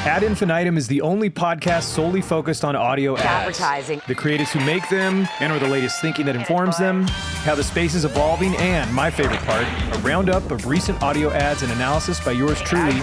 Ad Infinitum is the only podcast solely focused on audio ads. Advertising. The creatives who make them, and or the latest thinking that informs them, how the space is evolving, and, my favorite part, a roundup of recent audio ads and analysis by yours truly,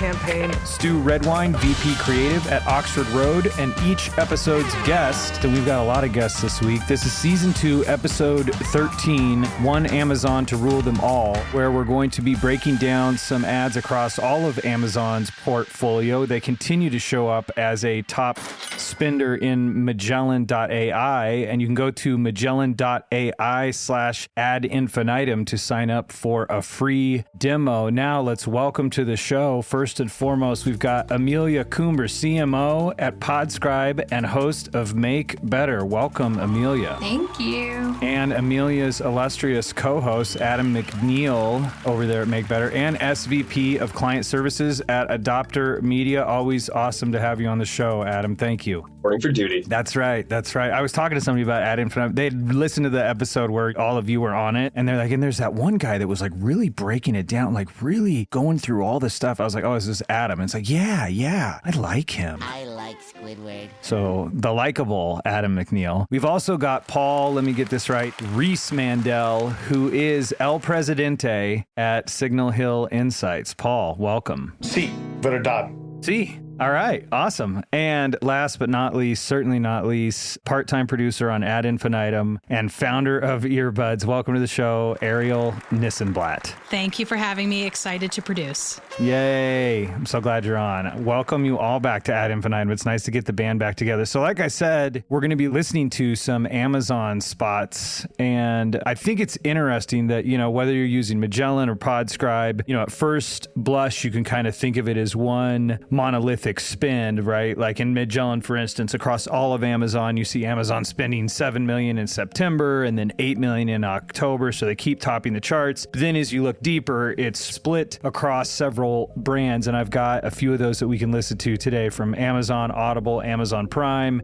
Stu Redwine, VP Creative at Oxford Road, and each episode's guest. So we've got a lot of guests this week. This is Season 2, Episode 13, One Amazon to Rule Them All, where we're going to be breaking down some ads across all of Amazon's portfolio. They continue to show up as a top spender in Magellan.ai, and you can go to Magellan.ai/ad infinitum to sign up for a free demo. Now let's welcome to the show. First and foremost, we've got Amelia Coomber, CMO at Podscribe and host of Make Better. Welcome, Amelia. Thank you. And Amelia's illustrious co-host, Adam McNeil, over there at Make Better, and SVP of Client Services at Adopter Media. Always awesome to have you on the show, Adam. Thank you. Reporting for duty. That's right. That's right. I was talking to somebody about Ad Infinitum. They'd listened to the episode where all of you were on it, and they're like, and there's that one guy that was like really breaking it down, like really going through all this stuff. I was like, oh, is this Adam? And it's like, yeah, I like him. I like Squidward. So the likable Adam McNeil. We've also got Paul, let me get this right, Reese Mandel, who is El Presidente at Signal Hill Insights. Paul, welcome. Sí, verdad. Sí. All right. Awesome. And last but not least, certainly not least, part-time producer on Ad Infinitum and founder of Earbuds. Welcome to the show, Ariel Nissenblatt. Thank you for having me. Excited to produce. Yay. I'm so glad you're on. Welcome you all back to Ad Infinitum. It's nice to get the band back together. So like I said, we're going to be listening to some Amazon spots. And I think it's interesting that, whether you're using Magellan or Podscribe, at first blush, you can kind of think of it as one monolithic spend, right? Like in Magellan, for instance, across all of Amazon, you see Amazon spending $7 million in September and then $8 million in October. So they keep topping the charts. But then as you look deeper, it's split across several brands. And I've got a few of those that we can listen to today from Amazon Audible, Amazon Prime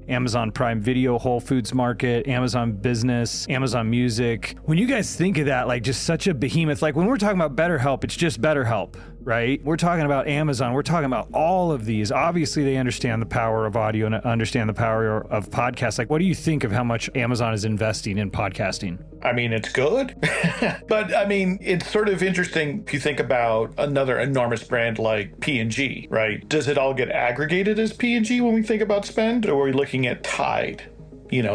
Video, Whole Foods Market, Amazon Business, Amazon Music. When you guys think of that, like just such a behemoth, like when we're talking about BetterHelp, it's just BetterHelp, right? We're talking about Amazon. We're talking about all of these. Obviously, they understand the power of audio and understand the power of podcasts. Like, what do you think of how much Amazon is investing in podcasting? I mean, it's good. But I mean, it's sort of interesting if you think about another enormous brand like P&G, right? Does it all get aggregated as P&G when we think about spend? Or are we looking at Tide,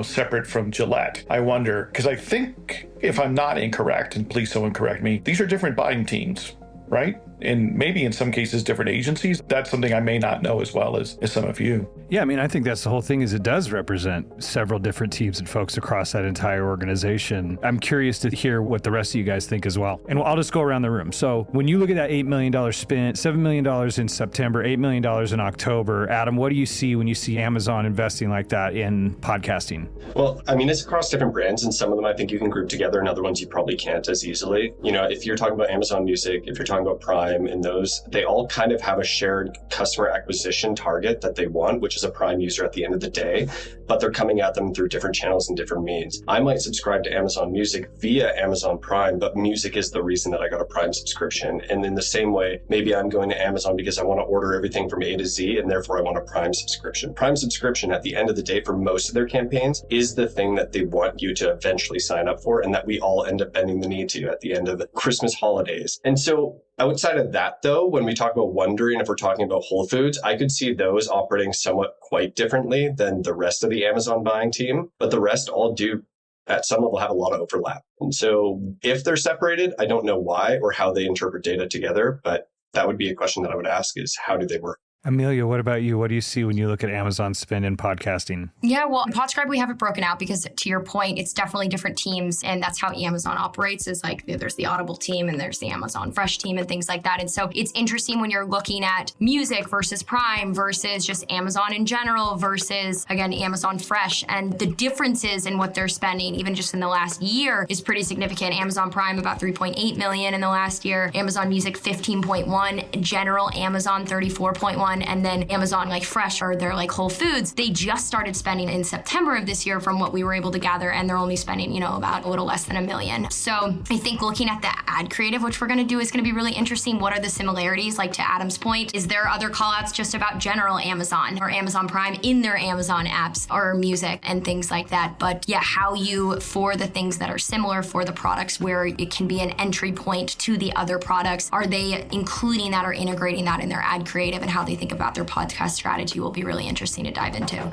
separate from Gillette? I wonder, because I think, if I'm not incorrect, and please someone correct me, these are different buying teams, right? And maybe in some cases different agencies. That's something I may not know as well as some of you. Yeah, I mean, I think that's the whole thing, is it does represent several different teams and folks across that entire organization. I'm curious to hear what the rest of you guys think as well. And I'll just go around the room. So when you look at that $8 million spent, $7 million in September, $8 million in October, Adam, what do you see when you see Amazon investing like that in podcasting? Well, I mean, it's across different brands, and some of them I think you can group together, and other ones you probably can't as easily. If you're talking about Amazon Music, if you're talking about Prime, and those, they all kind of have a shared customer acquisition target that they want, which is a Prime user at the end of the day, but they're coming at them through different channels and different means. I might subscribe to Amazon Music via Amazon Prime, but music is the reason that I got a Prime subscription. And in the same way, maybe I'm going to Amazon because I want to order everything from A to Z, and therefore I want a Prime subscription. Prime subscription at the end of the day for most of their campaigns is the thing that they want you to eventually sign up for, and that we all end up bending the knee to at the end of the Christmas holidays. And so outside of that, though, when we talk about Wondering, if we're talking about Whole Foods, I could see those operating somewhat quite differently than the rest of the Amazon buying team, but the rest all do at some level have a lot of overlap. And so if they're separated, I don't know why or how they interpret data together, but that would be a question that I would ask, is how do they work? Amelia, what about you? What do you see when you look at Amazon spend in podcasting? Yeah, well, in Podscribe, we have it broken out because, to your point, it's definitely different teams. And that's how Amazon operates, is like there's the Audible team and there's the Amazon Fresh team and things like that. And so it's interesting when you're looking at music versus Prime versus just Amazon in general versus, again, Amazon Fresh. And the differences in what they're spending, even just in the last year, is pretty significant. Amazon Prime, about $3.8 million in the last year. Amazon Music, $15.1. General Amazon, $34.1. one, and then Amazon like Fresh or they're like Whole Foods, they just started spending in September of this year from what we were able to gather, and they're only spending, about a little less than $1 million. So I think looking at the ad creative, which we're going to do, is going to be really interesting. What are the similarities? Like to Adam's point, is there other call outs just about general Amazon or Amazon Prime in their Amazon apps or music and things like that? But yeah, how you, for the things that are similar, for the products where it can be an entry point to the other products, are they including that or integrating that in their ad creative, and how they think about their podcast strategy will be really interesting to dive into.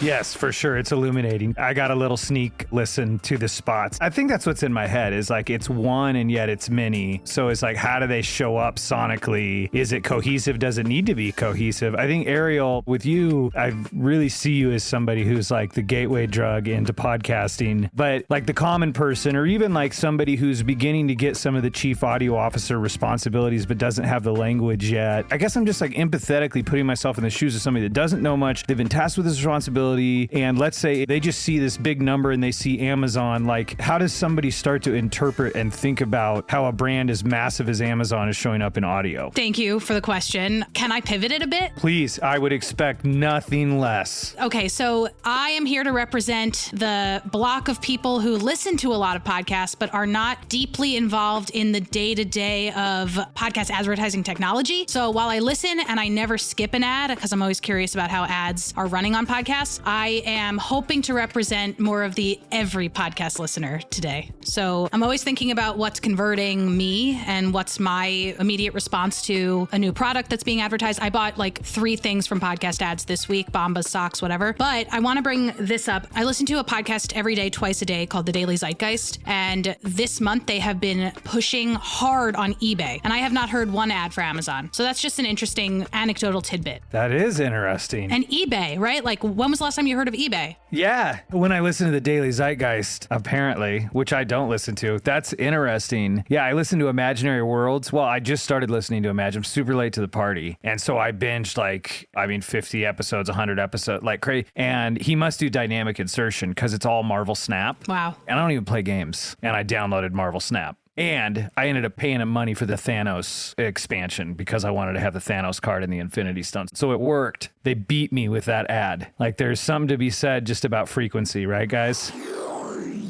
Yes, for sure. It's illuminating. I got a little sneak listen to the spots. I think that's what's in my head is like it's one and yet it's many. So it's like, how do they show up sonically? Is it cohesive? Does it need to be cohesive? I think, Ariel, with you, I really see you as somebody who's like the gateway drug into podcasting, but like the common person, or even like somebody who's beginning to get some of the chief audio officer responsibilities but doesn't have the language yet. I guess I'm just like empathetically putting myself in the shoes of somebody that doesn't know much. They've been tasked with this responsibility. And let's say they just see this big number and they see Amazon. Like, how does somebody start to interpret and think about how a brand as massive as Amazon is showing up in audio? Thank you for the question. Can I pivot it a bit? Please, I would expect nothing less. Okay, so I am here to represent the block of people who listen to a lot of podcasts, but are not deeply involved in the day-to-day of podcast advertising technology. So while I listen and I never skip an ad, because I'm always curious about how ads are running on podcasts, I am hoping to represent more of the every podcast listener today. So I'm always thinking about what's converting me and what's my immediate response to a new product that's being advertised. I bought like 3 things from podcast ads this week, Bombas, socks, whatever. But I want to bring this up. I listen to a podcast every day, twice a day, called The Daily Zeitgeist. And this month they have been pushing hard on eBay. And I have not heard one ad for Amazon. So that's just an interesting anecdotal tidbit. That is interesting. And eBay, right? Like, when was the last time you heard of eBay? Yeah, when I listen to the Daily Zeitgeist, apparently, which I don't listen to. That's interesting. Yeah, I listen to Imaginary Worlds. Well, I just started listening to Imagine. I'm super late to the party. And so I binged 50 episodes, 100 episodes, like crazy. And he must do dynamic insertion because it's all Marvel Snap. Wow. And I don't even play games. And I downloaded Marvel Snap. And I ended up paying him money for the Thanos expansion because I wanted to have the Thanos card in the Infinity Stones. So it worked. They beat me with that ad. Like, there's something to be said just about frequency, right, guys?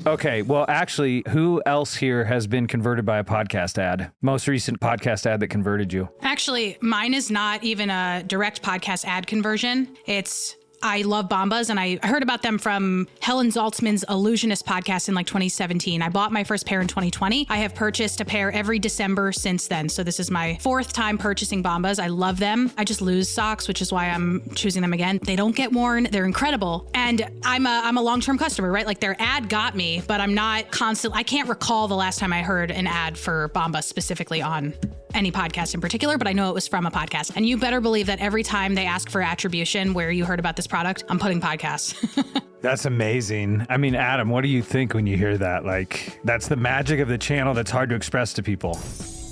Okay, well, actually, who else here has been converted by a podcast ad? Most recent podcast ad that converted you? Actually, mine is not even a direct podcast ad conversion. I love Bombas, and I heard about them from Helen Zaltzman's Illusionist podcast in 2017. I bought my first pair in 2020. I have purchased a pair every December since then. So this is my 4th time purchasing Bombas. I love them. I just lose socks, which is why I'm choosing them again. They don't get worn. They're incredible. And I'm a long-term customer, right? Like, their ad got me, but I'm not constant. I can't recall the last time I heard an ad for Bombas specifically on any podcast in particular, but I know it was from a podcast. And you better believe that every time they ask for attribution where you heard about this product, I'm putting podcasts. That's amazing. I mean, Adam, what do you think when you hear that? Like, that's the magic of the channel that's hard to express to people.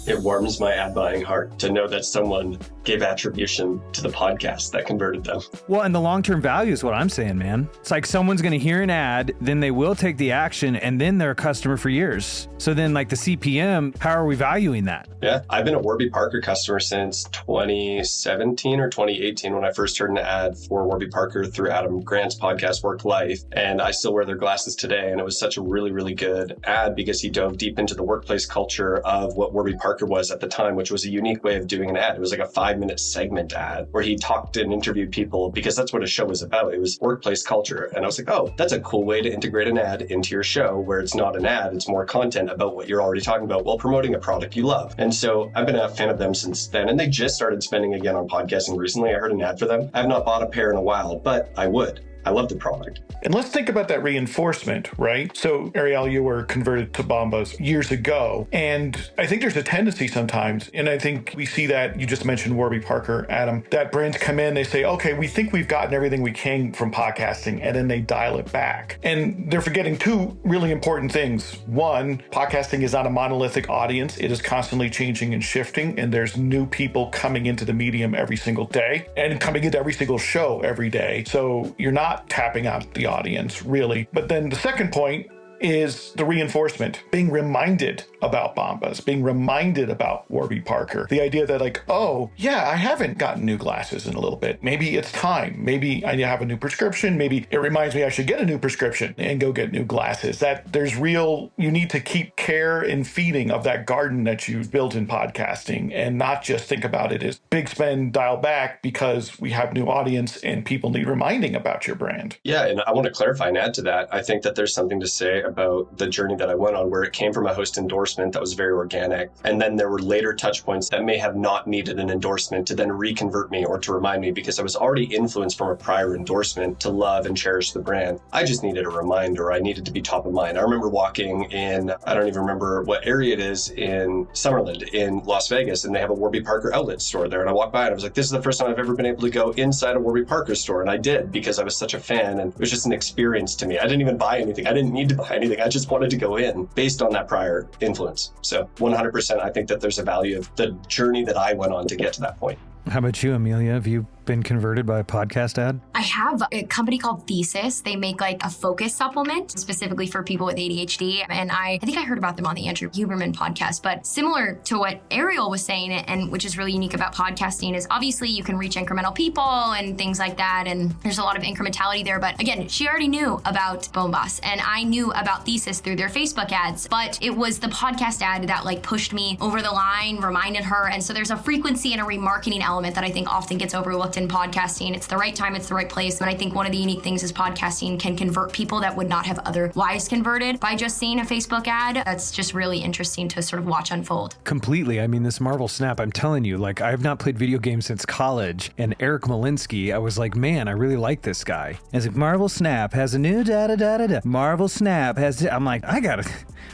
It warms my ad buying heart to know that someone gave attribution to the podcast that converted them. Well, and the long-term value is what I'm saying, man. It's like someone's going to hear an ad, then they will take the action, and then they're a customer for years. So then, like, the CPM, how are we valuing that? Yeah, I've been a Warby Parker customer since 2017 or 2018 when I first heard an ad for Warby Parker through Adam Grant's podcast, Work Life. And I still wear their glasses today. And it was such a really, really good ad because he dove deep into the workplace culture of what Warby Parker was at the time, which was a unique way of doing an ad. It was like a 5-minute segment ad where he talked and interviewed people because that's what his show was about. It was workplace culture. And I was like, oh, that's a cool way to integrate an ad into your show where it's not an ad, it's more content about what you're already talking about while promoting a product you love. And so I've been a fan of them since then. And they just started spending again on podcasting recently. I heard an ad for them. I have not bought a pair in a while, but I would. I love the product. And let's think about that reinforcement, right? So, Ariel, you were converted to Bombas years ago. And I think there's a tendency sometimes, and I think we see that, you just mentioned Warby Parker, Adam, that brands come in, they say, okay, we think we've gotten everything we can from podcasting, and then they dial it back. And they're forgetting 2 really important things. One, podcasting is not a monolithic audience. It is constantly changing and shifting, and there's new people coming into the medium every single day and coming into every single show every day. So you're not tapping out the audience, really. But then the second point is the reinforcement, being reminded about Bombas, being reminded about Warby Parker. The idea that like, oh, yeah, I haven't gotten new glasses in a little bit. Maybe it's time. Maybe I have a new prescription. Maybe it reminds me I should get a new prescription and go get new glasses. That there's real, you need to keep care and feeding of that garden that you've built in podcasting and not just think about it as big spend, dial back because we have new audience and people need reminding about your brand. Yeah, and I want to clarify and add to that. I think that there's something to say about the journey that I went on where it came from a host endorsement that was very organic. And then there were later touch points that may have not needed an endorsement to then reconvert me or to remind me because I was already influenced from a prior endorsement to love and cherish the brand. I just needed a reminder. I needed to be top of mind. I remember walking in, I don't even remember what area it is in Summerlin in Las Vegas, and they have a Warby Parker outlet store there. And I walked by and I was like, this is the first time I've ever been able to go inside a Warby Parker store. And I did because I was such a fan and it was just an experience to me. I didn't even buy anything. I didn't need to buy anything. I just wanted to go in based on that prior influence. So 100%, I think that there's a value of the journey that I went on to get to that point. How about you, Amelia? Have you been converted by a podcast ad? I have a company called Thesis. They make like a focus supplement specifically for people with ADHD. And I think I heard about them on the Andrew Huberman podcast, but similar to what Ariel was saying, and which is really unique about podcasting is obviously you can reach incremental people and things like that. And there's a lot of incrementality there. But again, she already knew about Bombas and I knew about Thesis through their Facebook ads, but it was the podcast ad that like pushed me over the line, reminded her. And so there's a frequency and a remarketing element that I think often gets overlooked in podcasting. It's the right time, it's the right place. And I think one of the unique things is podcasting can convert people that would not have otherwise converted by just seeing a Facebook ad. That's just really interesting to sort of watch unfold. Completely. I mean, this Marvel Snap, I'm telling you, like, I have not played video games since college. And Eric Malinsky, I was like, man, I really like this guy. And it's like, Marvel Snap has a new da-da-da-da-da. Marvel Snap has... I'm like,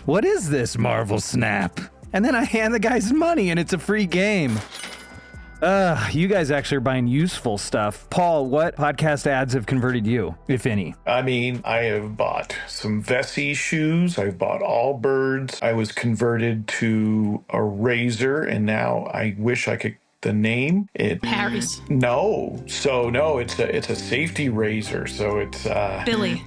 what is this Marvel Snap? And then I hand the guys money and it's a free game. You guys actually are buying useful stuff. Paul, what podcast ads have converted you, if any? I mean, I have bought some Vessi shoes. I've bought Allbirds. I was converted to a razor, and now I wish I could the name. Harry's. No. So no, it's a safety razor. So it's Billy.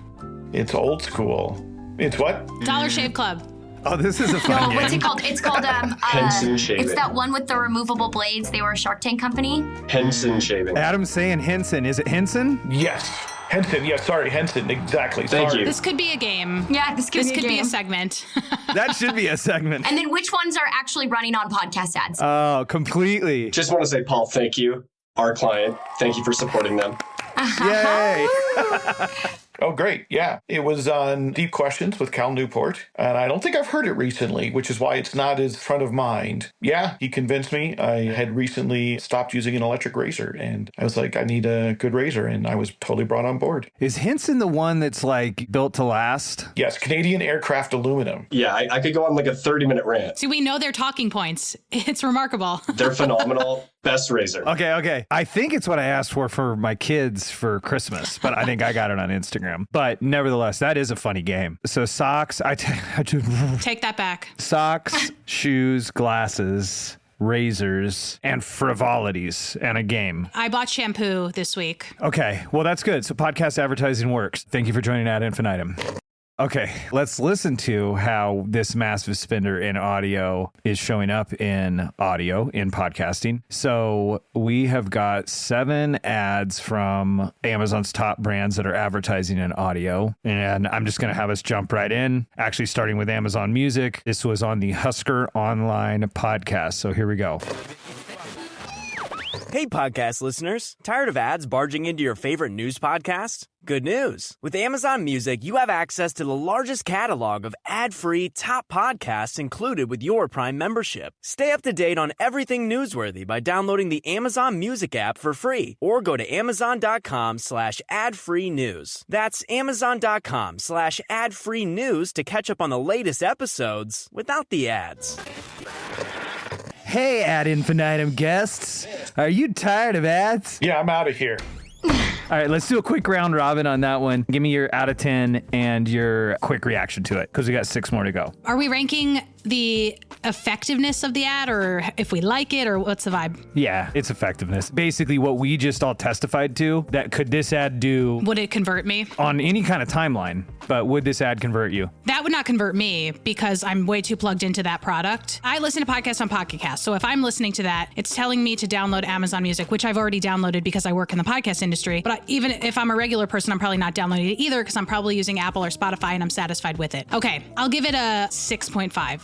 It's old school. It's what? Dollar Shave Club. Oh, this is a fun game. What's it called? It's called Henson Shaving. it's that one with the removable blades. They were a Shark Tank company. Henson Shaving. Adam's saying Henson. Is it Henson? Yes. Henson. Yes, sorry, Henson. Exactly. Thank you. This could be a game. Yeah, this could be be a segment. That should be a segment. And then which ones are actually running on podcast ads? Oh, completely. Just want to say, Paul, thank you. Our client, thank you for supporting them. Yay. Oh, great. Yeah. It was on Deep Questions with Cal Newport. And I don't think I've heard it recently, which is why it's not as front of mind. Yeah, he convinced me. I had recently stopped using an electric razor and I was like, I need a good razor. And I was totally brought on board. Is Henson the one that's like built to last? Yes. Canadian Aircraft Aluminum. Yeah, I could go on like a 30-minute rant. See, we know their talking points. It's remarkable. They're phenomenal. Best razor. Okay. I think it's what I asked for my kids for Christmas, but I think I got it on Instagram. But nevertheless, that is a funny game. So socks, Take that back. Socks, shoes, glasses, razors, and frivolities, and a game. I bought shampoo this week. Okay, well, that's good. So podcast advertising works. Thank you for joining Ad Infinitum. Okay, let's listen to how this massive spender in audio is showing up in audio in podcasting. So we have got 7 ads from Amazon's top brands that are advertising in audio. And I'm just going to have us jump right in, actually starting with Amazon Music. This was on the Husker Online podcast. So here we go. Hey, podcast listeners. Tired of ads barging into your favorite news podcast? Good news. With Amazon Music, you have access to the largest catalog of ad-free top podcasts included with your Prime membership. Stay up to date on everything newsworthy by downloading the Amazon Music app for free or go to amazon.com/ad-free news. That's amazon.com/ad-free news to catch up on the latest episodes without the ads. Hey, Ad Infinitum guests. Are you tired of ads? Yeah, I'm out of here. All right, let's do a quick round robin on that one. Give me your out of 10 and your quick reaction to it, because we got 6 more to go. Are we ranking the effectiveness of the ad or if we like it or what's the vibe? Yeah, it's effectiveness. Basically, what we just all testified to, that could this ad do Would it convert me? on any kind of timeline, but would this ad convert you? That would not convert me because I'm way too plugged into that product. I listen to podcasts on Pocket Cast. So if I'm listening to that, it's telling me to download Amazon Music, which I've already downloaded because I work in the podcast industry. But even if I'm a regular person, I'm probably not downloading it either because I'm probably using Apple or Spotify and I'm satisfied with it. Okay, I'll give it a 6.5.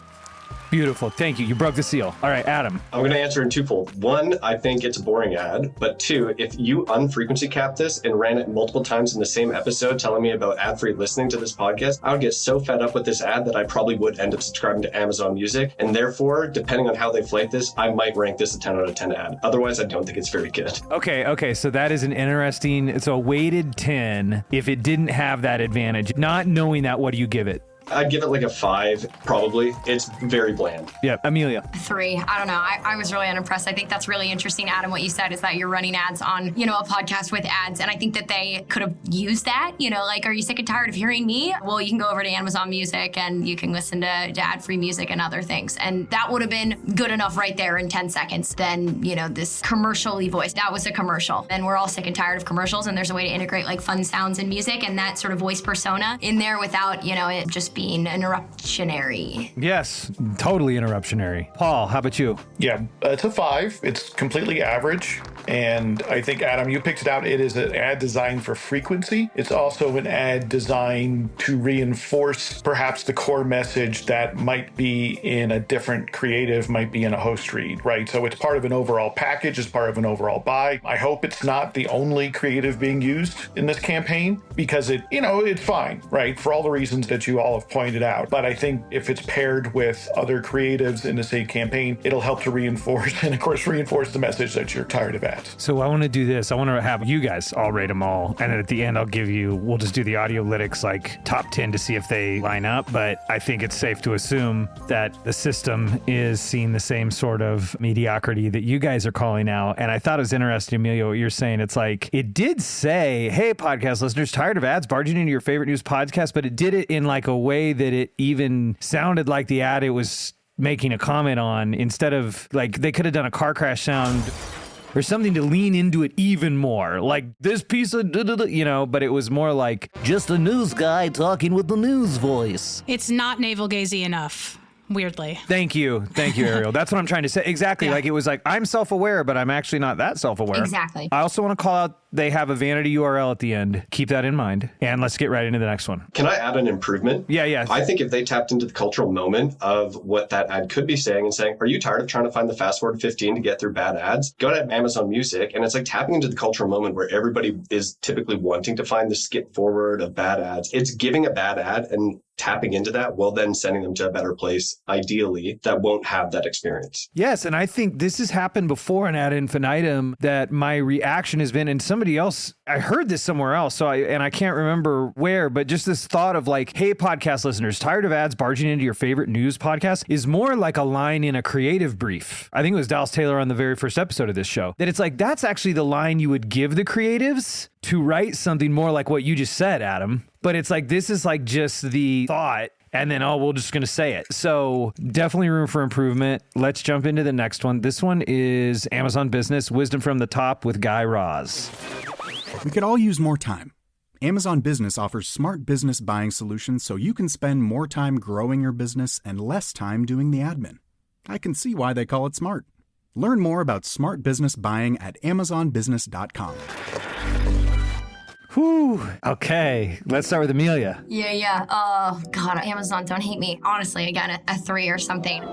Beautiful. Thank you. You broke the seal. All right, Adam. I'm going to answer in twofold. One, I think it's a boring ad. But two, if you unfrequency capped this and ran it multiple times in the same episode telling me about ad-free listening to this podcast, I would get so fed up with this ad that I probably would end up subscribing to Amazon Music. And therefore, depending on how they flake this, I might rank this a 10 out of 10 ad. Otherwise, I don't think it's very good. Okay. So that is an interesting, it's a weighted 10 if it didn't have that advantage. Not knowing that, what do you give it? I'd give it like a 5, probably. It's very bland. Yeah, Amelia. 3. I don't know. I was really unimpressed. I think that's really interesting, Adam, what you said is that you're running ads on, a podcast with ads. And I think that they could have used that, are you sick and tired of hearing me? Well, you can go over to Amazon Music and you can listen to ad-free music and other things. And that would have been good enough right there in 10 seconds. Then, this commercial-y voice, that was a commercial. And we're all sick and tired of commercials. And there's a way to integrate like fun sounds and music and that sort of voice persona in there without, it just being interruptionary. Yes, totally interruptionary. Paul, how about you? Yeah, it's a 5. It's completely average. And I think, Adam, you picked it out. It is an ad designed for frequency. It's also an ad designed to reinforce perhaps the core message that might be in a different creative, might be in a host read, right? So it's part of an overall package, it's part of an overall buy. I hope it's not the only creative being used in this campaign because it's fine, right? For all the reasons that you all have pointed out. But I think if it's paired with other creatives in the same campaign, it'll help to reinforce and of course reinforce the message that you're tired of ads. So I want to do this. I want to have you guys all rate them all. And then at the end, we'll just do the Audiolytics like top 10 to see if they line up. But I think it's safe to assume that the system is seeing the same sort of mediocrity that you guys are calling out. And I thought it was interesting, Amelia, what you're saying. It's like, it did say, hey, podcast listeners, tired of ads barging into your favorite news podcast, but it did it in like a way that it even sounded like the ad it was making a comment on, instead of like they could have done a car crash sound or something to lean into it even more, like this piece of but it was more like just a news guy talking with the news voice. It's not navel-gazing enough. Weirdly. Thank you, Ariel. That's what I'm trying to say. Exactly. Yeah. Like it was like, I'm self-aware, but I'm actually not that self-aware. Exactly. I also want to call out, they have a vanity URL at the end. Keep that in mind. And let's get right into the next one. Can I add an improvement? Yeah. I think if they tapped into the cultural moment of what that ad could be saying and saying, are you tired of trying to find the fast forward 15 to get through bad ads? Go to Amazon Music. And it's like tapping into the cultural moment where everybody is typically wanting to find the skip forward of bad ads. It's giving a bad ad and tapping into that while then sending them to a better place, ideally, that won't have that experience. Yes, and I think this has happened before in Ad Infinitum, that my reaction has been, and somebody else, I heard this somewhere else, so I can't remember where, but just this thought of like, hey, podcast listeners, tired of ads barging into your favorite news podcast, is more like a line in a creative brief. I think it was Dallas Taylor on the very first episode of this show, that it's like, that's actually the line you would give the creatives to write something more like what you just said, Adam. But it's like, this is like just the thought, and then, we're just going to say it. So definitely room for improvement. Let's jump into the next one. This one is Amazon Business, Wisdom from the Top with Guy Raz. We could all use more time. Amazon Business offers smart business buying solutions so you can spend more time growing your business and less time doing the admin. I can see why they call it smart. Learn more about smart business buying at amazonbusiness.com. Whew. Okay, let's start with Amelia. Yeah. Oh, God, Amazon, don't hate me. Honestly, again, a 3 or something.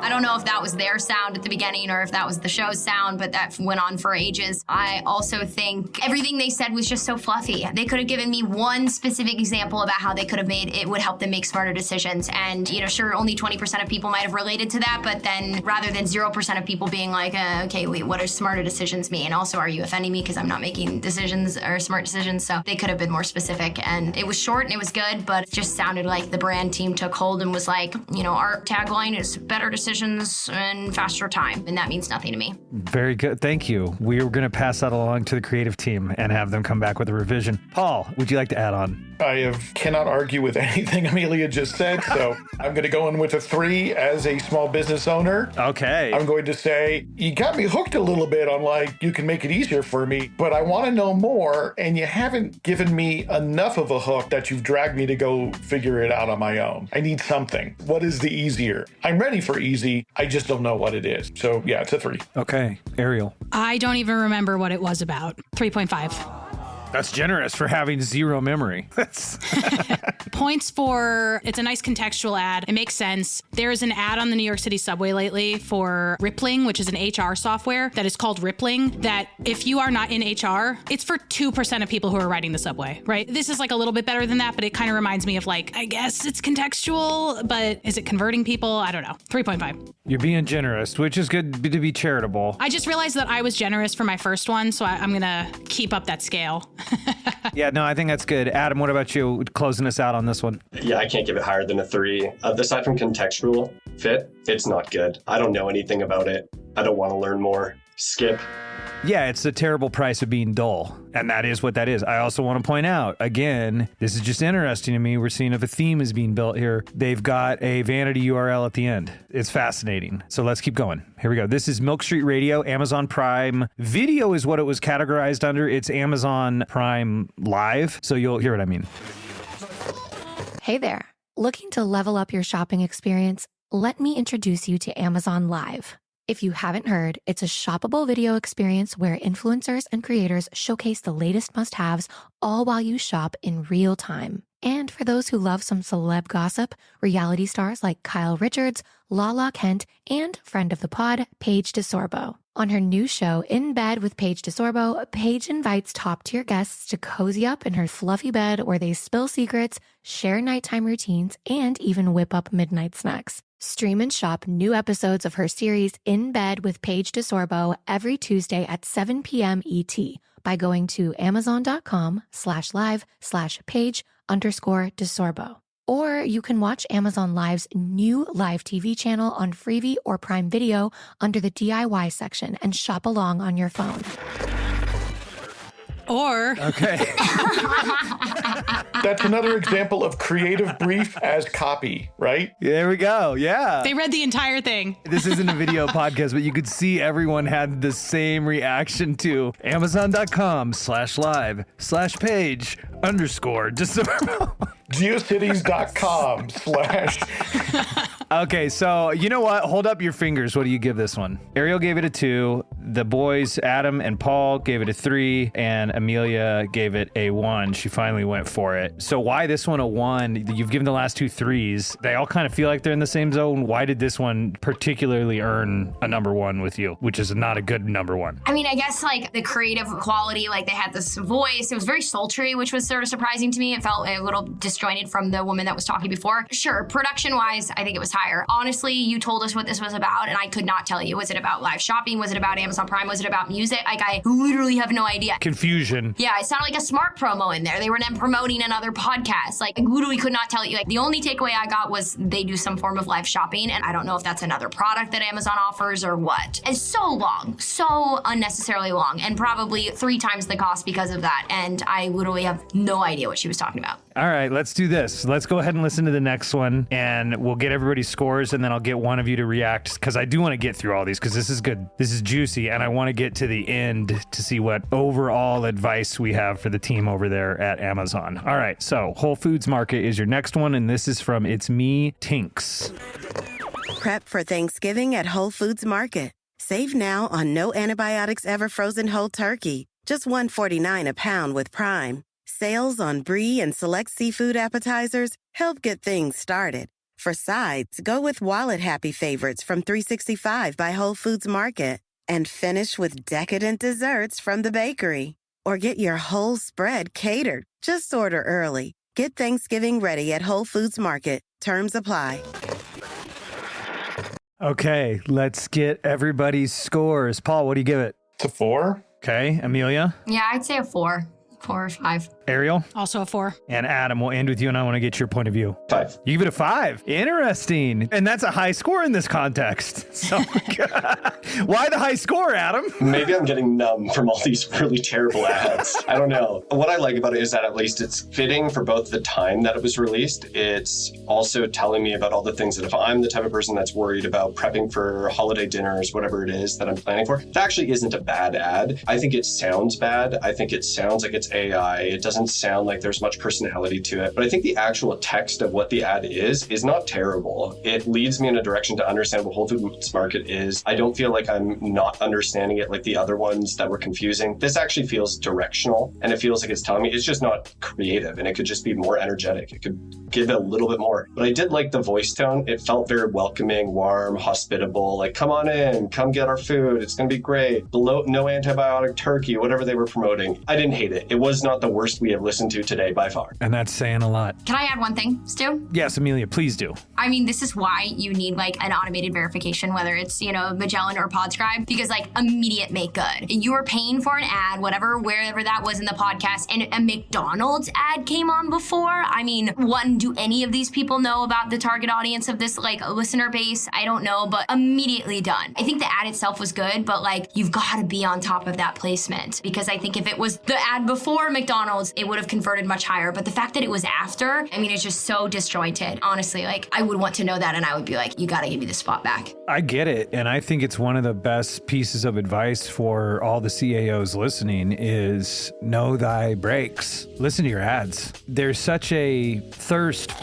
I don't know if that was their sound at the beginning or if that was the show's sound, but that went on for ages. I also think everything they said was just so fluffy. They could have given me one specific example about how they could have made it would help them make smarter decisions. And, sure, only 20% of people might have related to that, but then rather than 0% of people being like, okay, wait, what does smarter decisions mean? And also, are you offending me because I'm not making decisions or smart decisions? So they could have been more specific. And it was short and it was good, but it just sounded like the brand team took hold and was like, our tagline is better decisions in faster time, and that means nothing to me. Very good. Thank you. We were going to pass that along to the creative team and have them come back with a revision. Paul, would you like to add on? cannot argue with anything Amelia just said, so I'm going to go in with a 3 as a small business owner. Okay. I'm going to say, you got me hooked a little bit on like, you can make it easier for me, but I want to know more, and you haven't given me enough of a hook that you've dragged me to go figure it out on my own. I need something. What is the easier? I'm ready for easy. I just don't know what it is. So yeah, it's a 3. Okay. Ariel. I don't even remember what it was about. 3.5. That's generous for having zero memory. Points for, it's a nice contextual ad. It makes sense. There's an ad on the New York City subway lately for Rippling, which is an HR software that is called Rippling, that if you are not in HR, it's for 2% of people who are riding the subway, right? This is like a little bit better than that, but it kind of reminds me of like, I guess it's contextual, but is it converting people? I don't know. 3.5. You're being generous, which is good to be charitable. I just realized that I was generous for my first one, so I'm going to keep up that scale. Yeah, no, I think that's good. Adam, what about you closing us out on this one? Yeah, I can't give it higher than a 3. Aside from contextual fit, it's not good. I don't know anything about it. I don't want to learn more. Skip. Yeah, it's the terrible price of being dull. And that is what that is. I also want to point out, again, this is just interesting to me. We're seeing if a theme is being built here. They've got a vanity URL at the end. It's fascinating. So let's keep going. Here we go. This is Milk Street Radio, Amazon Prime. Video is what it was categorized under. It's Amazon Prime Live. So you'll hear what I mean. Hey there. Looking to level up your shopping experience? Let me introduce you to Amazon Live. If you haven't heard, it's a shoppable video experience where influencers and creators showcase the latest must-haves all while you shop in real time. And for those who love some celeb gossip, reality stars like Kyle Richards, Lala Kent, and friend of the pod, Paige DeSorbo. On her new show, In Bed with Paige DeSorbo, Paige invites top-tier guests to cozy up in her fluffy bed where they spill secrets, share nighttime routines, and even whip up midnight snacks. Stream and shop new episodes of her series In Bed with Paige DeSorbo every Tuesday at 7 p.m. ET by going to amazon.com/live/Paige_DeSorbo. Or you can watch Amazon Live's new live TV channel on Freevee or Prime Video under the DIY section and shop along on your phone. Or Okay. That's another example of creative brief as copy, right? There we go. Yeah. they read the entire thing. This isn't a video podcast, but you could see everyone had the same reaction to amazon.com/live/Paige_DeSorbo. Geocities.com/ Okay, so you know what? Hold up your fingers. What do you give this one? Ariel gave it a 2. The boys, Adam and Paul, gave it a 3. And Amelia gave it a 1. She finally went for it. So why this one a 1? You've given the last 2 3s. They all kind of feel like they're in the same zone. Why did this one particularly earn a number 1 with you, which is not a good number 1? I mean, I guess like the creative quality, like they had this voice. It was very sultry, which was sort of surprising to me. It felt a little disjointed from the woman that was talking before. Sure, production-wise, I think it was higher. Honestly, you told us what this was about, and I could not tell you. Was it about live shopping? Was it about Amazon Prime? Was it about music? Like, I literally have no idea. Confusion. Yeah, it sounded like a smart promo in there. They were then promoting another podcast. Like, I literally could not tell you. Like, the only takeaway I got was they do some form of live shopping, and I don't know if that's another product that Amazon offers or what. It's so long, so unnecessarily long, and probably 3 times the cost because of that. And I literally have no idea what she was talking about. All right, let's do this. Let's go ahead and listen to the next one, and we'll get everybody's scores, and then I'll get one of you to react, because I do want to get through all these, because this is good. This is juicy, and I want to get to the end to see what overall advice we have for the team over there at Amazon. All right, so Whole Foods Market is your next one, and this is from It's Me, Tinks. Prep for Thanksgiving at Whole Foods Market. Save now on no antibiotics ever frozen whole turkey, just $1.49 a pound with Prime. Sales on brie and select seafood appetizers help get things started. For sides, go with wallet-happy favorites from 365 by Whole Foods Market. And finish with decadent desserts from the bakery. Or get your whole spread catered. Just order early. Get Thanksgiving ready at Whole Foods Market. Terms apply. Okay, let's get everybody's scores. Paul, what do you give it? It's a 4. Okay, Amelia? Yeah, I'd say a 4. 4 or 5. Ariel? Also a 4. And Adam, we'll end with you, and I want to get your point of view. 5. You give it a 5. Interesting. And that's a high score in this context. So why the high score, Adam? Maybe I'm getting numb from all these really terrible ads. I don't know. What I like about it is that at least it's fitting for both the time that it was released. It's also telling me about all the things that if I'm the type of person that's worried about prepping for holiday dinners, whatever it is that I'm planning for, it actually isn't a bad ad. I think it sounds bad. I think it sounds like it's AI. It doesn't sound like there's much personality to it. But I think the actual text of what the ad is not terrible. It leads me in a direction to understand what Whole Foods Market is. I don't feel like I'm not understanding it like the other ones that were confusing. This actually feels directional, and it feels like it's telling me it's just not creative, and it could just be more energetic. It could give it a little bit more. But I did like the voice tone. It felt very welcoming, warm, hospitable, like, come on in, come get our food. It's going to be great. No antibiotic turkey, whatever they were promoting. I didn't hate it. It was not the worst we have listened to today by far. And that's saying a lot. Can I add one thing, Stu? Yes, Amelia, please do. I mean, this is why you need like an automated verification, whether it's, Magellan or Podscribe, because like immediate make good. You are paying for an ad, wherever that was in the podcast, and a McDonald's ad came on before. I mean, one, do any of these people know about the target audience of this like listener base? I don't know, but immediately done. I think the ad itself was good, but like you've got to be on top of that placement, because I think if it was the ad before McDonald's, it would have converted much higher. But the fact that it was after, I mean, it's just so disjointed. Honestly, like I would want to know that, and I would be like, you got to give me the spot back. I get it. And I think it's one of the best pieces of advice for all the CAOs listening is know thy breaks. Listen to your ads. There's such a thirst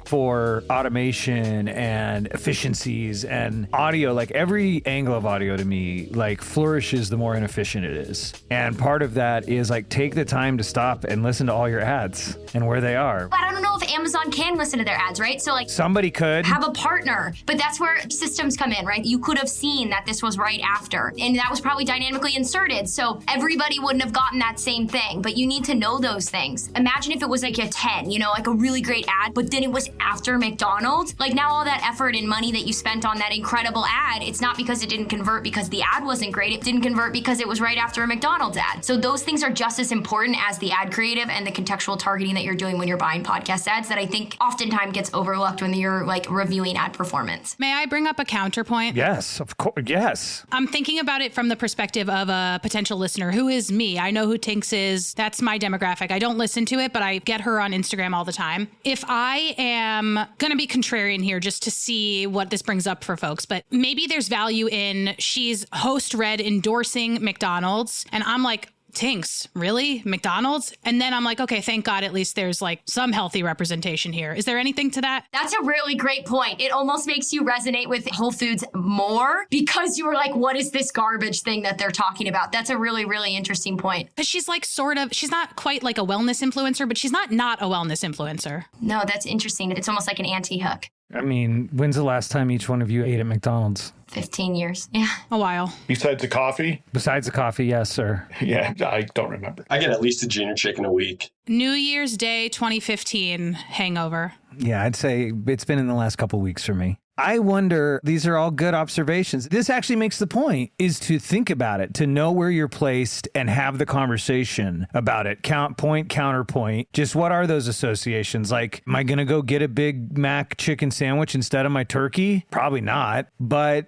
for automation and efficiencies and audio. Like every angle of audio to me like flourishes the more inefficient it is. And part of that is like take the time to stop and listen to all your ads and where they are. But I don't know if Amazon can listen to their ads, right? So like somebody could have a partner, but that's where systems come in, right? You could have seen that this was right after, and that was probably dynamically inserted. So everybody wouldn't have gotten that same thing, but you need to know those things. Imagine if it was like a 10, like a really great ad, but then it was after McDonald's. Like now all that effort and money that you spent on that incredible ad, it's not because it didn't convert because the ad wasn't great. It didn't convert because it was right after a McDonald's ad. So those things are just as important as the ad creative and the contextual targeting that you're doing when you're buying podcast ads that I think oftentimes gets overlooked when you're like reviewing ad performance. May I bring up a counterpoint? Yes, of course. Yes. I'm thinking about it from the perspective of a potential listener who is me. I know who Tinks is. That's my demographic. I don't listen to it, but I get her on Instagram all the time. If I am going to be contrarian here just to see what this brings up for folks, but maybe there's value in she's host read endorsing McDonald's. And I'm like, Tinks, really? McDonald's? And then I'm like, okay, thank God at least there's like some healthy representation here. Is there anything to that? That's a really great point. It almost makes you resonate with Whole Foods more because you were like, what is this garbage thing that they're talking about? That's a really, really interesting point. Because she's like she's not quite like a wellness influencer, but she's not a wellness influencer. No, that's interesting. It's almost like an anti-hook. I mean, when's the last time each one of you ate at McDonald's? 15 years. Yeah. A while. Besides the coffee? Besides the coffee, yes, sir. Yeah, I don't remember. I get at least a junior chicken a week. New Year's Day 2015 hangover. Yeah, I'd say it's been in the last couple weeks for me. I wonder, these are all good observations. This actually makes the point, is to think about it, to know where you're placed and have the conversation about it. Point, counterpoint. Just what are those associations? Like, am I going to go get a Big Mac chicken sandwich instead of my turkey? Probably not. But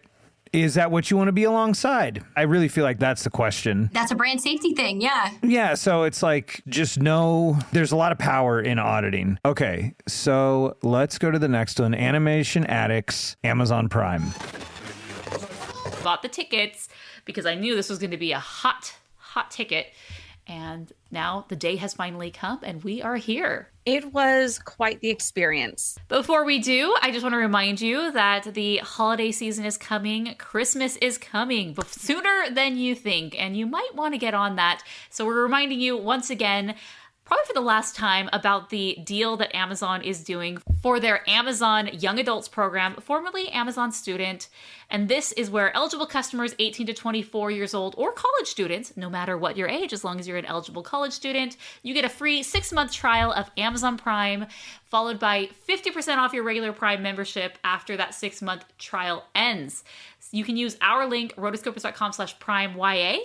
is that what you want to be alongside? I really feel like that's the question. That's a brand safety thing, yeah. Yeah, so it's like, just know there's a lot of power in auditing. Okay, so let's go to the next one. Animation Addicts, Amazon Prime. Bought the tickets because I knew this was going to be a hot ticket. And now the day has finally come and we are here. It was quite the experience. Before we do, I just want to remind you that the holiday season is coming. Christmas is coming sooner than you think, and you might want to get on that. So we're reminding you once again, probably for the last time, about the deal that Amazon is doing for their Amazon Young Adults program, formerly Amazon Student. And this is where eligible customers 18 to 24 years old or college students, no matter what your age, as long as you're an eligible college student, you get a free 6-month trial of Amazon Prime, followed by 50% off your regular Prime membership after that 6-month trial ends. You can use our link, rotoscopers.com/PrimeYA,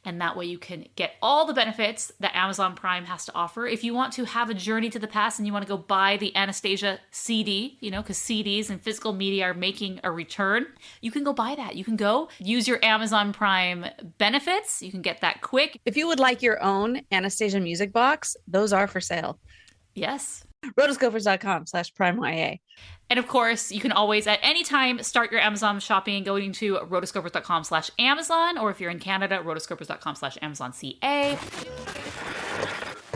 and that way you can get all the benefits that Amazon Prime has to offer. If you want to have a journey to the past and you want to go buy the Anastasia CD, because CDs and physical media are making a return, you can go buy that. You can go use your Amazon Prime benefits. You can get that quick. If you would like your own Anastasia music box, those are for sale. Yes. Rotoscopers.com/PrimeYA. And of course, you can always at any time start your Amazon shopping going to rotoscopers.com/Amazon, or if you're in Canada, rotoscopers.com/AmazonCA.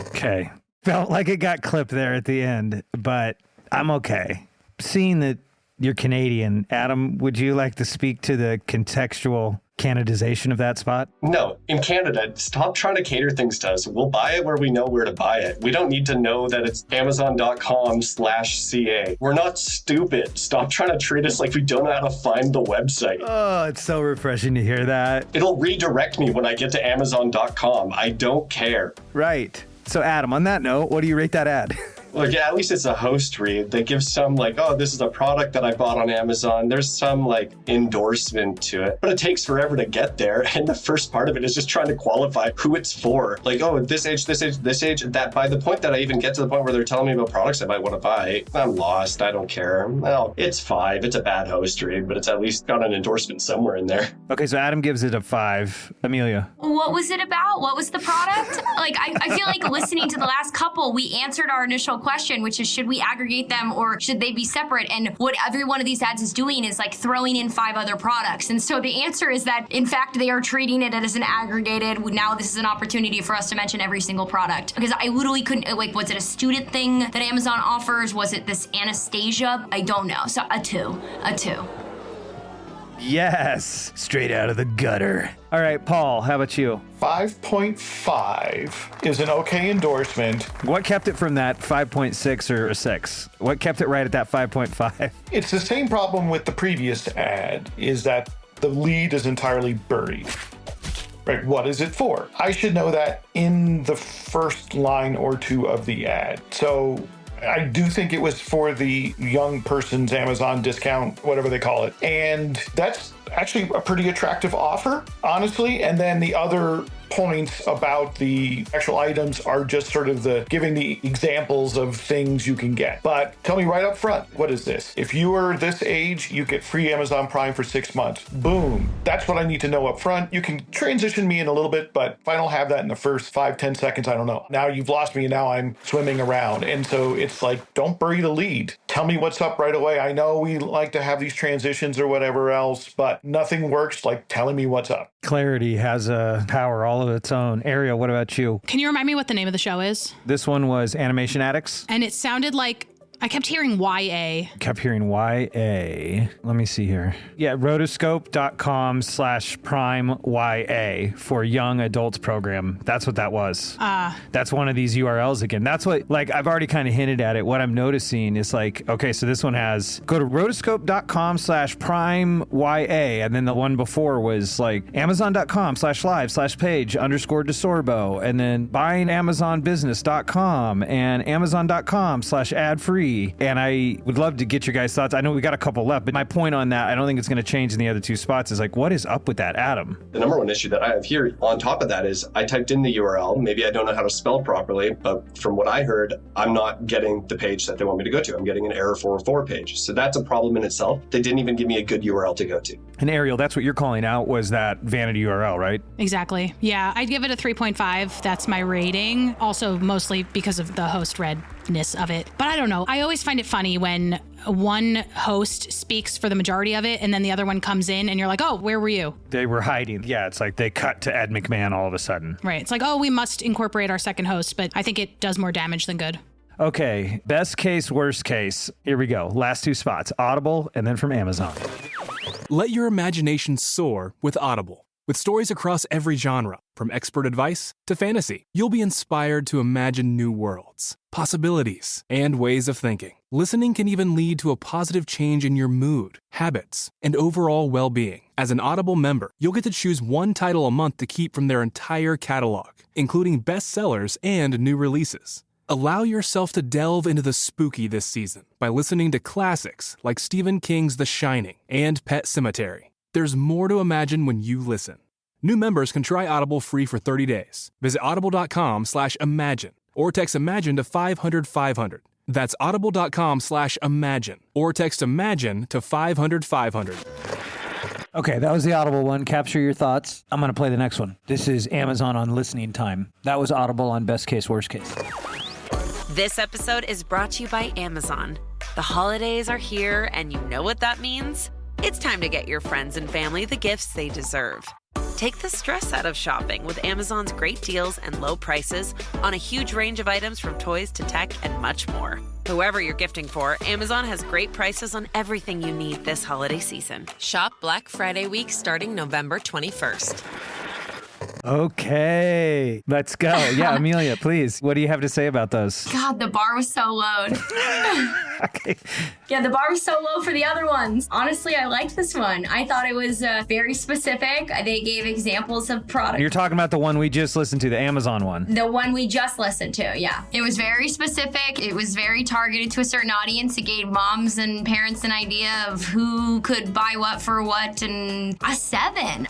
Okay. Felt like it got clipped there at the end, but I'm okay. Seeing that you're Canadian, Adam, would you like to speak to the contextual Canadization of that spot? No, in Canada, stop trying to cater things to us. We'll buy it where we know where to buy it. We don't need to know that it's amazon.com/CA. We're not stupid. Stop trying to treat us like we don't know how to find the website. Oh, it's so refreshing to hear that. It'll redirect me when I get to amazon.com. I don't care. Right. So Adam, on that note, what do you rate that ad? Look, yeah, at least it's a host read. They give some this is a product that I bought on Amazon. There's some endorsement to it, but it takes forever to get there. And the first part of it is just trying to qualify who it's for. This age, this age, this age. That by the point that I even get to the point where they're telling me about products I might want to buy, I'm lost. I don't care. Well, it's 5. It's a bad host read, but it's at least got an endorsement somewhere in there. Okay, so Adam gives it a 5. Amelia. What was it about? What was the product? I feel like listening to the last couple, we answered our initial question, which is, should we aggregate them or should they be separate? And what every one of these ads is doing is throwing in 5 other products. And so the answer is that, in fact, they are treating it as an aggregated. Now this is an opportunity for us to mention every single product. Because I literally couldn't, was it a student thing that Amazon offers? Was it this Anastasia? I don't know. So a 2. Yes, straight out of the gutter. All right, Paul, how about you? 5.5 is an okay endorsement. What kept it from that 5.6 or a 6? What kept it right at that 5.5? It's the same problem with the previous ad, is that the lead is entirely buried. Right, what is it for? I should know that in the first line or 2 of the ad. So I do think it was for the young person's Amazon discount, whatever they call it. And that's actually a pretty attractive offer, honestly. And then the other points about the actual items are just sort of the giving the examples of things you can get. But tell me right up front, what is this? If you are this age, you get free Amazon Prime for 6 months. Boom. That's what I need to know up front. You can transition me in a little bit, but if I don't have that in the first 5-10 seconds, I don't know. Now you've lost me and now I'm swimming around. And so it's don't bury the lead. Tell me what's up right away. I know we like to have these transitions or whatever else, but nothing works like telling me what's up. Clarity has a power all of its own. Ariel, what about you? Can you remind me what the name of the show is? This one was Animation Addicts. And it sounded like I kept hearing YA. Kept hearing YA. Let me see here. Yeah, rotoscope.com/PrimeYA for young adults program. That's what that was. That's one of these URLs again. That's what, I've already kind of hinted at it. What I'm noticing is okay, so this one has, go to rotoscope.com/PrimeYA. And then the one before was Amazon.com/live/page_desorbo. And then buyingamazonbusiness.com and Amazon.com/ad-free. And I would love to get your guys' thoughts. I know we got a couple left, but my point on that, I don't think it's going to change in the other 2 spots, is what is up with that, Adam? The number one issue that I have here on top of that is I typed in the URL. Maybe I don't know how to spell properly, but from what I heard, I'm not getting the page that they want me to go to. I'm getting an error 404 page. So that's a problem in itself. They didn't even give me a good URL to go to. And Ariel, that's what you're calling out, was that vanity URL, right? Exactly. Yeah, I'd give it a 3.5. That's my rating. Also, mostly because of the host redness of it. But I don't know. I always find it funny when one host speaks for the majority of it and then the other one comes in and you're like, oh, where were you? They were hiding. Yeah, it's they cut to Ed McMahon all of a sudden. Right. It's we must incorporate our second host, but I think it does more damage than good. Okay, best case, worst case. Here we go. Last 2 spots, Audible and then from Amazon. Let your imagination soar with Audible. With stories across every genre, from expert advice to fantasy, you'll be inspired to imagine new worlds, possibilities, and ways of thinking. Listening can even lead to a positive change in your mood, habits, and overall well-being. As an Audible member, you'll get to choose 1 title a month to keep from their entire catalog, including bestsellers and new releases. Allow yourself to delve into the spooky this season by listening to classics like Stephen King's The Shining and Pet Sematary. There's more to imagine when you listen. New members can try Audible free for 30 days. Visit audible.com/imagine or text imagine to 500-500. That's audible.com/imagine or text imagine to 500-500. Okay, that was the Audible one. Capture your thoughts. I'm going to play the next one. This is Amazon on listening time. That was Audible on best case, worst case. This episode is brought to you by Amazon. The holidays are here, and you know what that means. It's time to get your friends and family the gifts they deserve. Take the stress out of shopping with Amazon's great deals and low prices on a huge range of items from toys to tech and much more. Whoever you're gifting for, Amazon has great prices on everything you need this holiday season. Shop Black Friday week starting November 21st. Okay, let's go. Yeah, Amelia, please. What do you have to say about those? God, the bar was so low. Okay. Yeah, the bar was so low for the other ones. Honestly, I liked this one. I thought it was very specific. They gave examples of products. You're talking about the one we just listened to, the Amazon one. The one we just listened to, yeah. It was very specific. It was very targeted to a certain audience. It gave moms and parents an idea of who could buy what for what, and a 7.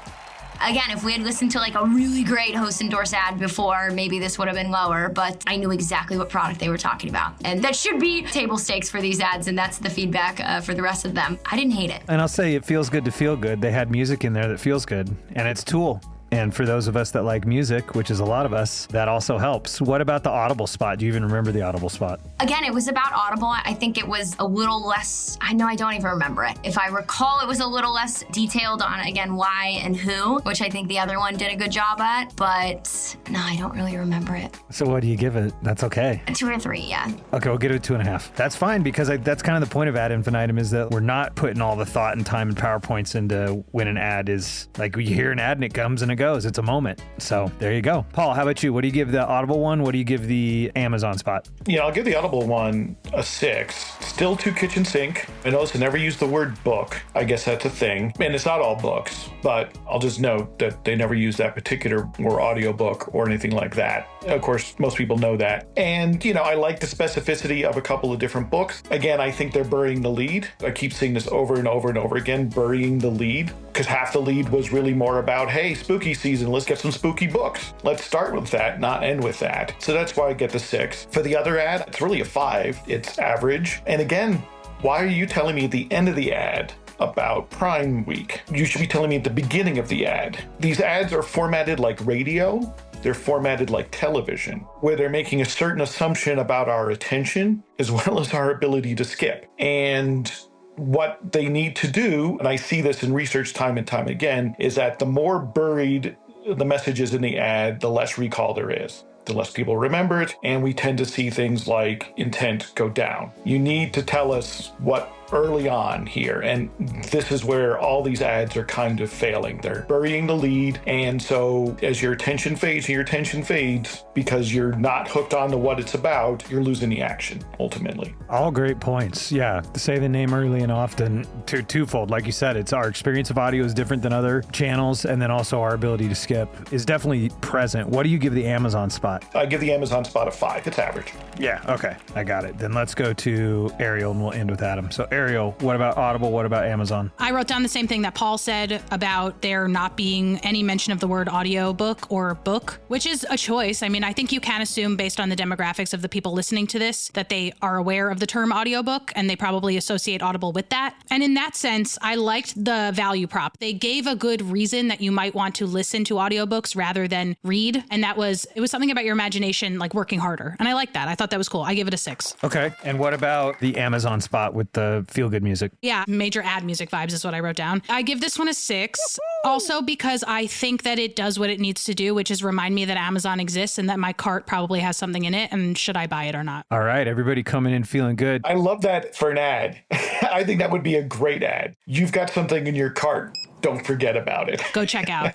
Again, if we had listened to like a really great host endorsed ad before, maybe this would have been lower, but I knew exactly what product they were talking about. And that should be table stakes for these ads, and that's the feedback for the rest of them. I didn't hate it. And I'll say it feels good to feel good. They had music in there that feels good, and it's Tool. And for those of us that like music, which is a lot of us, that also helps. What about the Audible spot? Do you even remember the Audible spot? Again, it was about Audible. I think it was a little less, I don't even remember it. If I recall, it was a little less detailed on, again, why and who, which I think the other one did a good job at. But no, I don't really remember it. So what do you give it? That's okay. 2 or 3, yeah. Okay, we'll give it a 2.5. That's fine, because that's kind of the point of Ad Infinitum, is that we're not putting all the thought and time and PowerPoints into when an ad is, like, you hear an ad and it comes and it goes. It's a moment. So there you go. Paul, how about you? What do you give the Audible one? What do you give the Amazon spot? Yeah, I'll give the Audible one a 6. Still too kitchen sink. I notice they never use the word book. I guess that's a thing. And it's not all books, but I'll just note that they never use that particular or audiobook or anything like that. Of course, most people know that. And, I like the specificity of a couple of different books. Again, I think they're burying the lead. I keep seeing this over and over and over again, burying the lead, because half the lead was really more about, hey, spooky season, let's get some spooky books. Let's start with that, not end with that. So that's why I get the 6. For the other ad, it's really a 5. It's average. And again, why are you telling me at the end of the ad about Prime Week? You should be telling me at the beginning of the ad. These ads are formatted like radio. They're formatted like television, where they're making a certain assumption about our attention as well as our ability to skip. And what they need to do, and I see this in research time and time again, is that the more buried the message is in the ad, the less recall there is. The less people remember it, and we tend to see things like intent go down. You need to tell us what early on here, and this is where all these ads are kind of failing. They're burying the lead, and so as your attention fades because you're not hooked on to what it's about, you're losing the action, ultimately. All great points. Yeah, say the name early and often, twofold. Like you said, it's our experience of audio is different than other channels, and then also our ability to skip is definitely present. What do you give the Amazon spot? I give the Amazon spot a 5. It's average. Yeah, okay, I got it. Then let's go to Ariel, and we'll end with Adam. So Ariel, what about Audible? What about Amazon? I wrote down the same thing that Paul said about there not being any mention of the word audiobook or book, which is a choice. I mean, I think you can assume based on the demographics of the people listening to this that they are aware of the term audiobook, and they probably associate Audible with that. And in that sense, I liked the value prop. They gave a good reason that you might want to listen to audiobooks rather than read. And it was something about your imagination, like working harder. And I like that. I thought that was cool. I give it a 6. Okay. And what about the Amazon spot with the feel-good music? Yeah, major ad music vibes is what I wrote down. I give this one a 6. Also because I think that it does what it needs to do, which is remind me that Amazon exists and that my cart probably has something in it, and should I buy it or not? All right, everybody coming in feeling good. I love that for an ad. I think that would be a great ad. You've got something in your cart. Don't forget about it. Go check out.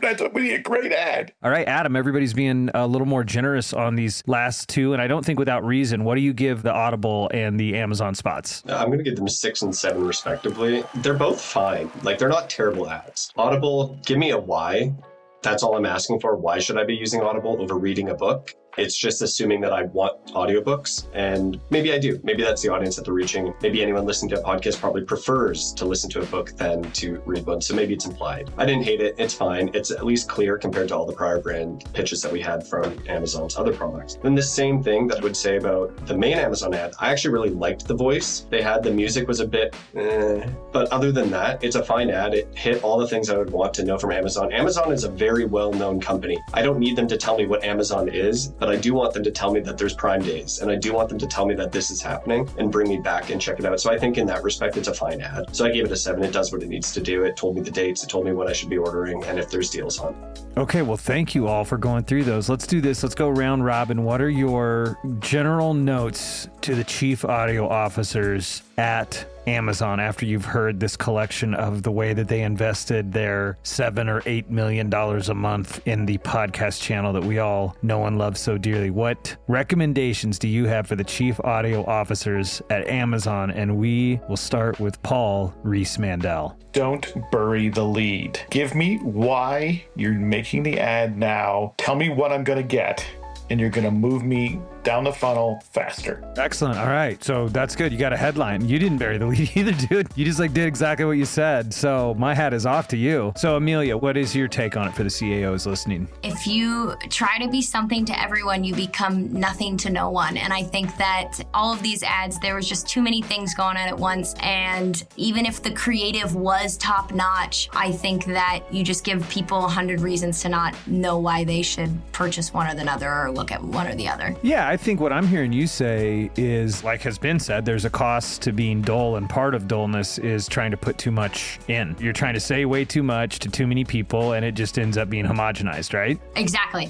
That's would be a great ad. All right, Adam, everybody's being a little more generous on these last two, and I don't think without reason. What do you give the Audible and the Amazon spots? I'm going to give them 6 and 7 respectively. They're both fine. Like, they're not terrible ads. Audible, give me a why. That's all I'm asking for. Why should I be using Audible over reading a book? It's just assuming that I want audiobooks, and maybe I do. Maybe that's the audience that they're reaching. Maybe anyone listening to a podcast probably prefers to listen to a book than to read one. So maybe it's implied. I didn't hate it. It's fine. It's at least clear compared to all the prior brand pitches that we had from Amazon's other products. Then the same thing that I would say about the main Amazon ad, I actually really liked the voice. They had the music was a bit, but other than that, it's a fine ad. It hit all the things I would want to know from Amazon. Amazon is a very well-known company. I don't need them to tell me what Amazon is, but I do want them to tell me that there's Prime Days, and I do want them to tell me that this is happening and bring me back and check it out. So I think in that respect, it's a fine ad. So I gave it a 7. It does what it needs to do. It told me the dates. It told me what I should be ordering and if there's deals on. Okay, well, thank you all for going through those. Let's do this. Let's go round robin. What are your general notes to the chief audio officers at Amazon after you've heard this collection of the way that they invested their $7 or $8 million a month in the podcast channel that we all know and love so dearly? What recommendations do you have for the chief audio officers at Amazon? And we will start with Paul Reese-Mandel. Don't bury the lead. Give me why you're making the ad now. Tell me what I'm going to get, and you're going to move me down the funnel faster. Excellent. All right. So that's good. You got a headline. You didn't bury the lead either, dude. You just did exactly what you said. So my hat is off to you. So Amelia, what is your take on it for the CAOs listening? If you try to be something to everyone, you become nothing to no one. And I think that all of these ads, there was just too many things going on at once. And even if the creative was top notch, I think that you just give people 100 reasons to not know why they should purchase one or the other or look at one or the other. Yeah, I think what I'm hearing you say is, like has been said, there's a cost to being dull, and part of dullness is trying to put too much in. You're trying to say way too much to too many people, and it just ends up being homogenized, right? Exactly.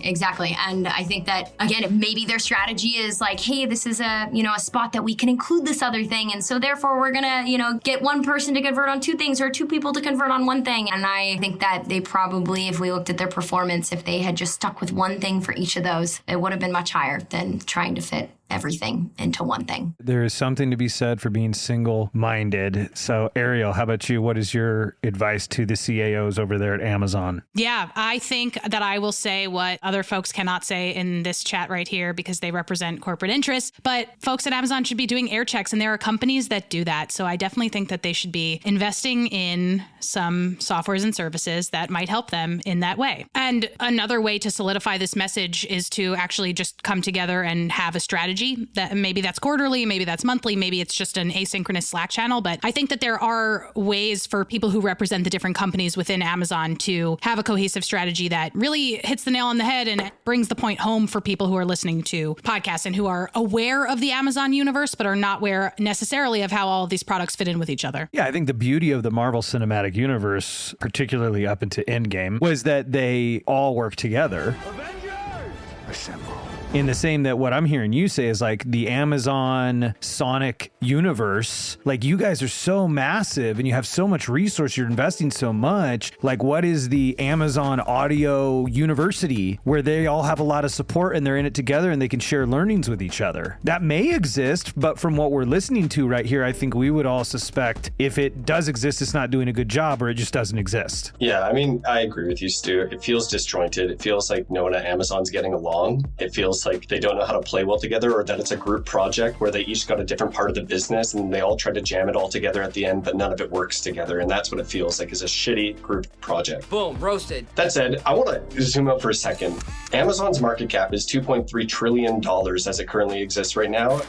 And I think that, again, maybe their strategy is like, hey, this is a spot that we can include this other thing, and so therefore we're gonna, get one person to convert on two things or two people to convert on one thing. And I think that they probably, if we looked at their performance, if they had just stuck with one thing for each of those, it would have been much higher than trying to fit everything into one thing. There is something to be said for being single-minded. So Ariel, how about you? What is your advice to the CAOs over there at Amazon? Yeah, I think that I will say what other folks cannot say in this chat right here because they represent corporate interests, but folks at Amazon should be doing air checks, and there are companies that do that. So I definitely think that they should be investing in some softwares and services that might help them in that way. And another way to solidify this message is to actually just come together and have a strategy. That maybe that's quarterly, maybe that's monthly, maybe it's just an asynchronous Slack channel. But I think that there are ways for people who represent the different companies within Amazon to have a cohesive strategy that really hits the nail on the head and brings the point home for people who are listening to podcasts and who are aware of the Amazon universe, but are not aware necessarily of how all of these products fit in with each other. Yeah, I think the beauty of the Marvel Cinematic Universe, particularly up into Endgame, was that they all work together. Avengers! Assemble. In the same that what I'm hearing you say is like the Amazon Sonic universe, like you guys are so massive and you have so much resource, you're investing so much. Like what is the Amazon Audio University where they all have a lot of support and they're in it together and they can share learnings with each other? That may exist, but from what we're listening to right here, I think we would all suspect if it does exist, it's not doing a good job or it just doesn't exist. Yeah, I mean, I agree with you, Stu. It feels disjointed. It feels like no one at Amazon's getting along. It feels like they don't know how to play well together, or that it's a group project where they each got a different part of the business and they all try to jam it all together at the end, but none of it works together. And that's what it feels like, is a shitty group project. Boom, roasted. That said, I want to zoom out for a second. Amazon's market cap is $2.3 trillion as it currently exists right now.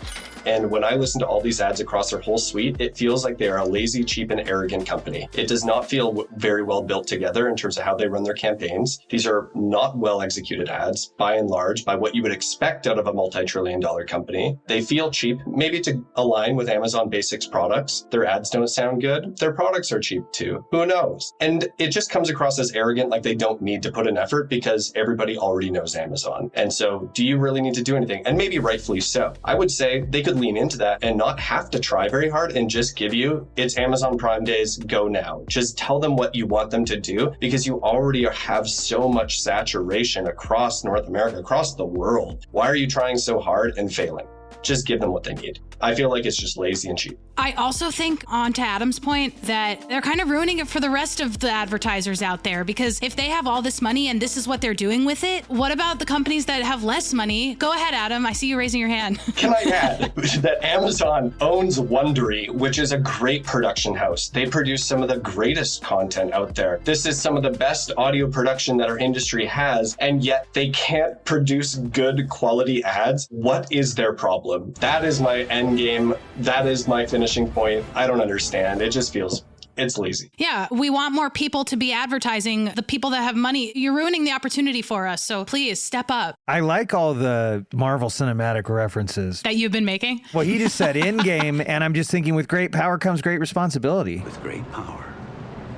And when I listen to all these ads across their whole suite, it feels like they are a lazy, cheap, and arrogant company. It does not feel very well built together in terms of how they run their campaigns. These are not well executed ads, by and large, by what you would expect out of a multi-trillion-dollar company. They feel cheap, maybe to align with Amazon Basics products. Their ads don't sound good. Their products are cheap too. Who knows? And it just comes across as arrogant, like they don't need to put an effort because everybody already knows Amazon. And so do you really need to do anything? And maybe rightfully so. I would say they could lean into that and not have to try very hard and just give you, it's Amazon Prime Days, go now. Just tell them what you want them to do, because you already have so much saturation across North America, across the world. Why are you trying so hard and failing? Just give them what they need. I feel like it's just lazy and cheap. I also think, on to Adam's point, that they're kind of ruining it for the rest of the advertisers out there, because if they have all this money and this is what they're doing with it, what about the companies that have less money? Go ahead, Adam. I see you raising your hand. Can I add that Amazon owns Wondery, which is a great production house. They produce some of the greatest content out there. This is some of the best audio production that our industry has, and yet they can't produce good quality ads. What is their problem? That is my end game. That is my finishing point. I don't understand. It just feels it's lazy. Yeah, we want more people to be advertising. The people that have money, you're ruining the opportunity for us. So please step up. I like all the Marvel Cinematic references that you've been making. Well, he just said in game, and I'm just thinking with great power comes great responsibility. With great power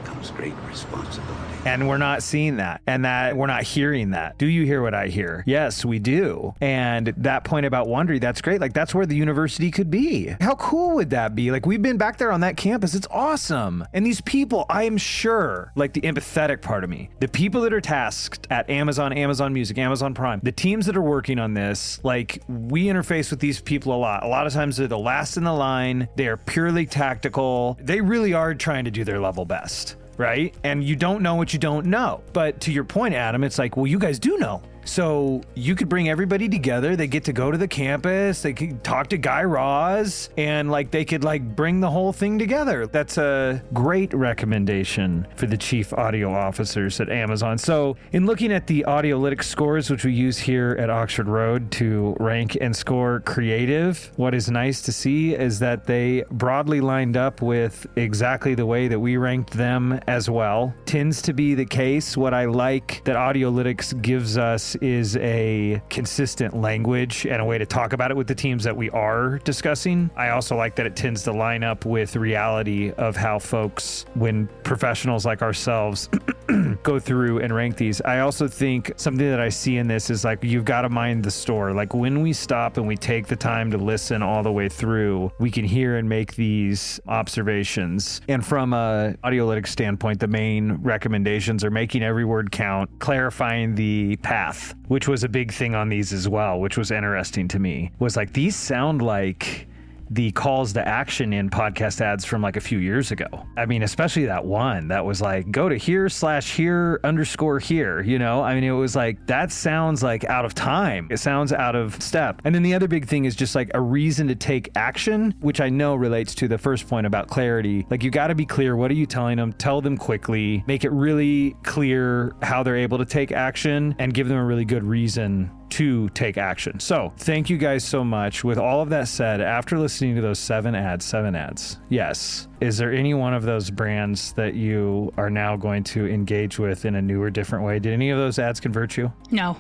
comes great responsibility. And we're not seeing that, and that we're not hearing that. Do you hear what I hear? Yes, we do. And that point about Wondery, that's great. Like, that's where the university could be. How cool would that be? Like, we've been back there on that campus. It's awesome. And these people, I am sure, like the empathetic part of me, the people that are tasked at Amazon, Amazon Music, Amazon Prime, the teams that are working on this, like, we interface with these people a lot. A lot of times they're the last in the line. They are purely tactical. They really are trying to do their level best. Right? And you don't know what you don't know. But to your point, Adam, it's like, well, you guys do know. So you could bring everybody together. They get to go to the campus. They could talk to Guy Raz, and like they could like bring the whole thing together. That's a great recommendation for the chief audio officers at Amazon. So in looking at the Audiolytics scores, which we use here at Oxford Road to rank and score creative, what is nice to see is that they broadly lined up with exactly the way that we ranked them as well. Tends to be the case. What I like that Audiolytics gives us is a consistent language and a way to talk about it with the teams that we are discussing. I also like that it tends to line up with reality of how folks, when professionals like ourselves go through and rank these. I also think something that I see in this is like, you've got to mind the store. Like when we stop and we take the time to listen all the way through, we can hear and make these observations. And from a Audiolytics standpoint, the main recommendations are making every word count, clarifying the path, which was a big thing on these as well, which was interesting to me, was like, these sound like the calls to action in podcast ads from like a few years ago. I mean, especially that one that was like, go to here/here_here, you know? I mean, it was like, that sounds like out of time. It sounds out of step. And then the other big thing is just like a reason to take action, which I know relates to the first point about clarity. Like, you got to be clear. What are you telling them? Tell them quickly, make it really clear how they're able to take action, and give them a really good reason to take action. So thank you guys so much. With all of that said, after listening to those seven ads, yes, is there any one of those brands that you are now going to engage with in a new or different way? Did any of those ads convert you? No.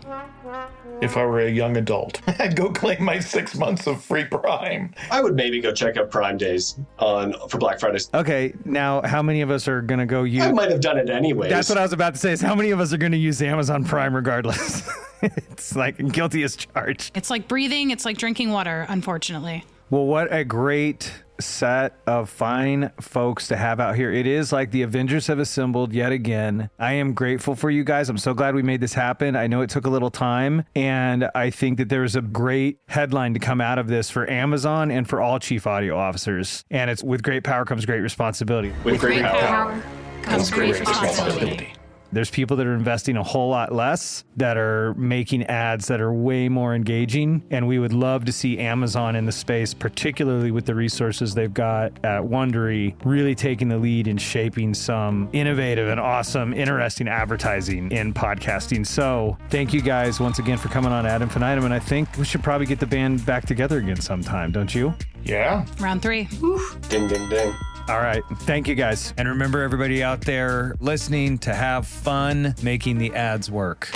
If I were a young adult, I'd go claim my 6 months of free Prime. I would maybe go check out Prime Days for Black Friday. Okay, now how many of us are going to go use... I might have done it anyways. That's what I was about to say, is how many of us are going to use Amazon Prime regardless? It's like guilty as charged. It's like breathing. It's like drinking water, unfortunately. Well, what a great set of fine folks to have out here. It is like the Avengers have assembled yet again. I am grateful for you guys. I'm so glad we made this happen. I know it took a little time, and I think that there's a great headline to come out of this for Amazon and for all chief audio officers. And it's, with great power comes great responsibility. With great power comes great responsibility. There's people that are investing a whole lot less, that are making ads that are way more engaging. And we would love to see Amazon in the space, particularly with the resources they've got at Wondery, really taking the lead in shaping some innovative and awesome, interesting advertising in podcasting. So thank you guys once again for coming on Ad Infinitum. And I think we should probably get the band back together again sometime, don't you? Yeah. Round 3. Oof. Ding, ding, ding. All right. Thank you, guys. And remember, everybody out there listening, to have fun making the ads work.